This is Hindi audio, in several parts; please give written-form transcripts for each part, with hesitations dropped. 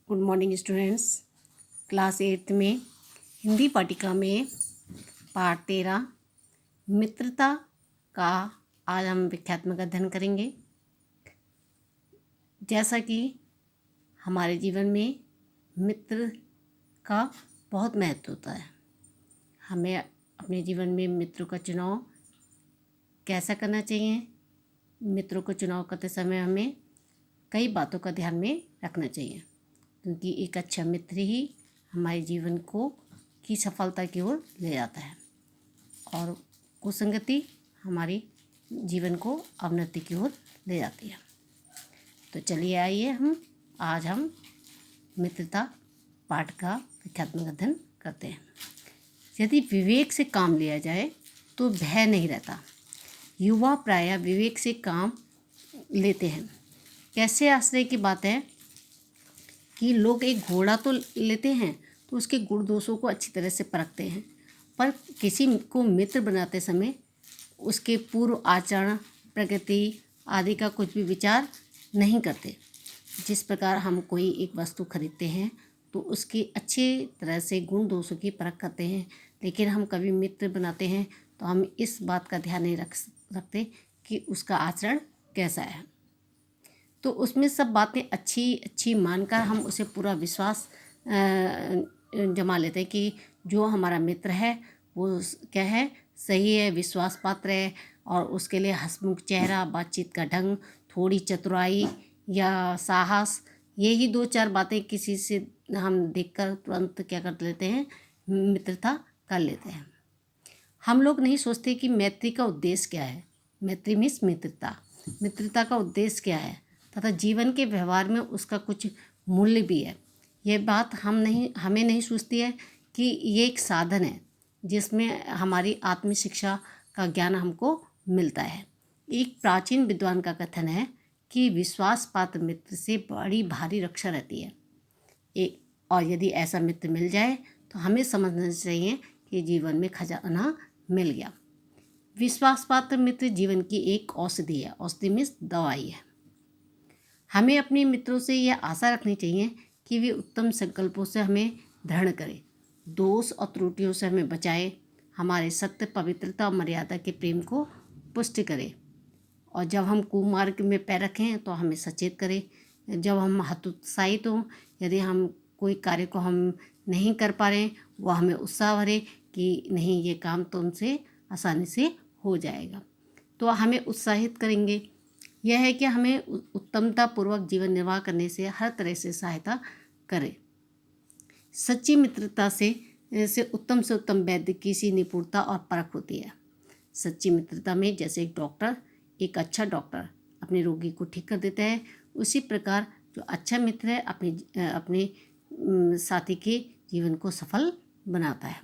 Good morning students. क्लास 8 में हिंदी पाठिका में पाठ 13 मित्रता का आज हम व्याख्यात्मक अध्ययन करेंगे। जैसा कि हमारे जीवन में मित्र का बहुत महत्व होता है, हमें अपने जीवन में मित्रों का चुनाव कैसा करना चाहिए। मित्रों को चुनाव करते समय हमें कई बातों का ध्यान में रखना चाहिए, क्योंकि एक अच्छा मित्र ही हमारे जीवन को की सफलता की ओर ले जाता है और कुसंगति हमारी जीवन को अवनति की ओर ले जाती है। तो चलिए आइए आज हम मित्रता पाठ का व्याख्यात्मक अध्ययन करते हैं। यदि विवेक से काम लिया जाए तो भय नहीं रहता। युवा प्रायः विवेक से काम लेते हैं। कैसे आश्चर्य की बात है कि लोग एक घोड़ा तो लेते हैं तो उसके गुण दोषों को अच्छी तरह से परखते हैं, पर किसी को मित्र बनाते समय उसके पूर्व आचरण, प्रकृति आदि का कुछ भी विचार नहीं करते। जिस प्रकार हम कोई एक वस्तु खरीदते हैं तो उसकी अच्छी तरह से गुण दोषों की परख करते हैं, लेकिन हम कभी मित्र बनाते हैं तो हम इस बात का ध्यान नहीं रखते कि उसका आचरण कैसा है। तो उसमें सब बातें अच्छी मानकर हम उसे पूरा विश्वास जमा लेते हैं कि जो हमारा मित्र है वो क्या है, सही है, विश्वास पात्र है, और उसके लिए हंसमुख चेहरा, बातचीत का ढंग, थोड़ी चतुराई या साहस, यही 2-4 बातें किसी से हम देखकर तुरंत क्या कर लेते हैं, मित्रता कर लेते हैं। हम लोग नहीं सोचते कि मैत्री का उद्देश्य क्या है। मैत्री मीन्स मित्रता का उद्देश्य क्या है तथा जीवन के व्यवहार में उसका कुछ मूल्य भी है। यह बात हमें नहीं सोचती है कि ये एक साधन है जिसमें हमारी आत्म शिक्षा का ज्ञान हमको मिलता है। एक प्राचीन विद्वान का कथन है कि विश्वास पात्र मित्र से बड़ी भारी रक्षा रहती है। और यदि ऐसा मित्र मिल जाए तो हमें समझना चाहिए कि जीवन में खजाना मिल गया। विश्वास पात्र मित्र जीवन की एक औषधि है। औषधि मीन्स दवाई है। हमें अपने मित्रों से यह आशा रखनी चाहिए कि वे उत्तम संकल्पों से हमें दृढ़ करें, दोष और त्रुटियों से हमें बचाए, हमारे सत्य, पवित्रता और मर्यादा के प्रेम को पुष्ट करें, और जब हम कुमार्ग में पैर रखें तो हमें सचेत करें। जब हम हतोत्साहित हों, यदि हम कोई कार्य को हम नहीं कर पा रहे, वह हमें उत्साह भरे कि नहीं, ये काम तो उनसे आसानी से हो जाएगा, तो हमें उत्साहित करेंगे। यह है कि हमें उत्तमता पूर्वक जीवन निर्वाह करने से हर तरह से सहायता करे। सच्ची मित्रता से उत्तम वैद्य की सी निपुणता और परख होती है। सच्ची मित्रता में जैसे एक अच्छा डॉक्टर अपने रोगी को ठीक कर देता है, उसी प्रकार जो अच्छा मित्र है अपने साथी के जीवन को सफल बनाता है।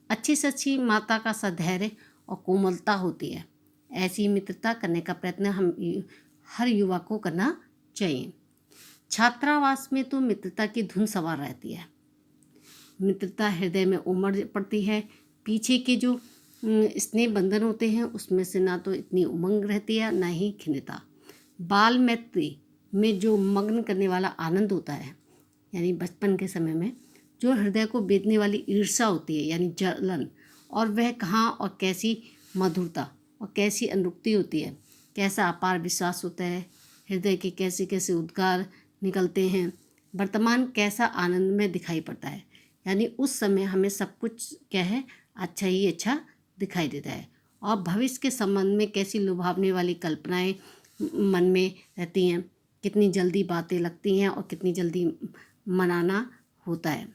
अच्छी से अच्छी माता का सधैर्य और कोमलता होती है। ऐसी मित्रता करने का प्रयत्न हम हर युवा को करना चाहिए। छात्रावास में तो मित्रता की धुन सवार रहती है। मित्रता हृदय में उमड़ पड़ती है। पीछे के जो स्नेह बंधन होते हैं उसमें से ना तो इतनी उमंग रहती है, ना ही खिन्नता। बाल मैत्री में जो मग्न करने वाला आनंद होता है, यानी बचपन के समय में जो हृदय को बेदने वाली ईर्ष्या होती है, यानी जलन, और वह कहाँ और कैसी मधुरता और कैसी अनुरक्ति होती है, कैसा अपार विश्वास होता है, हृदय के कैसे कैसे उद्गार निकलते हैं, वर्तमान कैसा आनंद में दिखाई पड़ता है। यानी उस समय हमें सब कुछ क्या है, अच्छा ही अच्छा दिखाई देता है, और भविष्य के संबंध में कैसी लुभावने वाली कल्पनाएं मन में रहती हैं, कितनी जल्दी बातें लगती हैं और कितनी जल्दी मनाना होता है।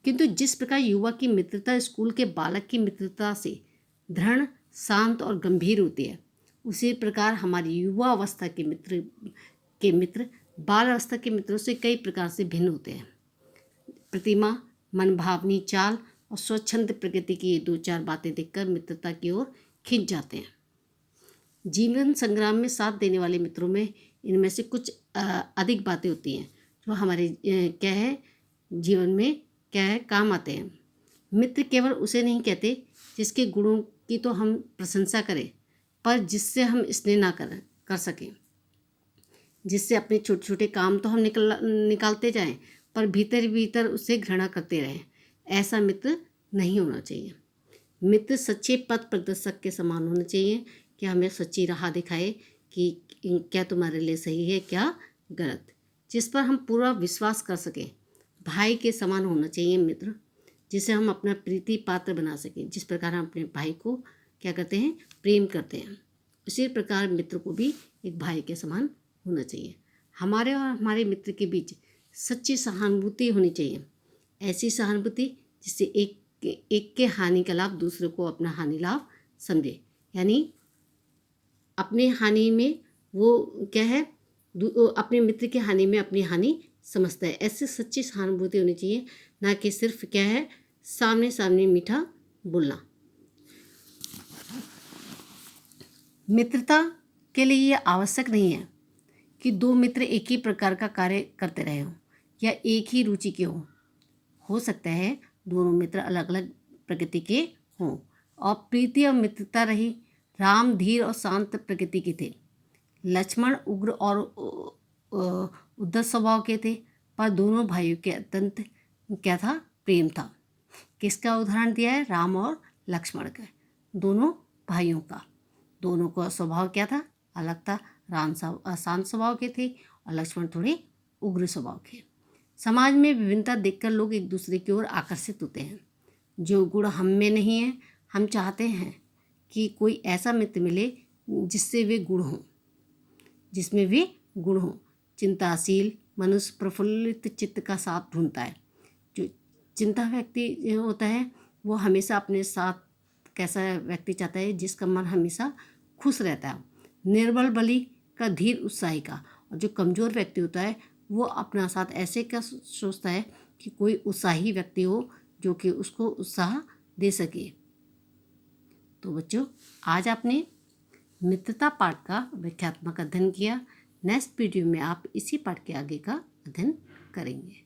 किंतु जिस प्रकार युवा की मित्रता स्कूल के बालक की मित्रता से दृढ़, शांत और गंभीर होती है, उसी प्रकार हमारी युवा अवस्था के मित्र बाल अवस्था के मित्रों से कई प्रकार से भिन्न होते हैं। प्रतिमा, मनभावनी चाल और स्वच्छंद प्रकृति की ये 2-4 बातें देखकर मित्रता की ओर खिंच जाते हैं। जीवन संग्राम में साथ देने वाले मित्रों में इनमें से कुछ अधिक बातें होती हैं जो हमारे क्या है, जीवन में क्या है, काम आते हैं। मित्र केवल उसे नहीं कहते जिसके गुणों की तो हम प्रशंसा करें, पर जिससे हम स्नेह ना कर सकें। जिससे अपने छोटे छोटे काम तो हम निकालते जाएं, पर भीतर भीतर उससे घृणा करते रहें। ऐसा मित्र नहीं होना चाहिए। मित्र सच्चे पथ प्रदर्शक के समान होना चाहिए कि हमें सच्ची राह दिखाए कि क्या तुम्हारे लिए सही है, क्या गलत, जिस पर हम पूरा विश्वास कर सकें। भाई के समान होना चाहिए मित्र, जिसे हम अपना प्रीति पात्र बना सकें। जिस प्रकार हम अपने भाई को क्या करते हैं, प्रेम करते हैं, उसी प्रकार मित्र को भी एक भाई के समान होना चाहिए। हमारे और हमारे मित्र के बीच सच्ची सहानुभूति होनी चाहिए। ऐसी सहानुभूति जिससे एक के हानि का लाभ दूसरे को अपना हानि लाभ समझे। यानी अपने हानि में वो क्या है, अपने मित्र की हानि में अपनी हानि समझता है। ऐसी सच्ची सहानुभूति होनी चाहिए, ना कि सिर्फ क्या है, सामने सामने मीठा बोलना। मित्रता के लिए ये आवश्यक नहीं है कि दो मित्र एक ही प्रकार का कार्य करते रहे हों या एक ही रुचि के हों। हो सकता है दोनों मित्र अलग अलग प्रकृति के हों और प्रीति और मित्रता रही। राम धीर और शांत प्रकृति के थे, लक्ष्मण उग्र और उद्धत स्वभाव के थे, पर दोनों भाइयों के अत्यंत क्या था, प्रेम था। किसका उदाहरण दिया है, राम और लक्ष्मण का, दोनों भाइयों का। दोनों का स्वभाव क्या था, अलग था। राम शांत स्वभाव के थे और लक्ष्मण थोड़े उग्र स्वभाव के। समाज में विभिन्नता देखकर लोग एक दूसरे की ओर आकर्षित होते हैं। जो गुण हम में नहीं है, हम चाहते हैं कि कोई ऐसा मित्र मिले जिससे वे गुण हों, जिसमें वे गुण हों। चिंताशील मनुष्य प्रफुल्लित चित्त का साथ ढूंढता है। जो चिंता व्यक्ति होता है वो हमेशा अपने साथ कैसा व्यक्ति चाहता है, जिसका मन हमेशा खुश रहता है। निर्बल बलि का धीर उत्साही का। और जो कमज़ोर व्यक्ति होता है वो अपना साथ ऐसे क्या सोचता है कि कोई उत्साही व्यक्ति हो जो कि उसको उत्साह दे सके। तो बच्चों, आज आपने मित्रता पाठ का व्याख्यात्मक अध्ययन किया। नेक्स्ट वीडियो में आप इसी पाठ के आगे का अध्ययन करेंगे।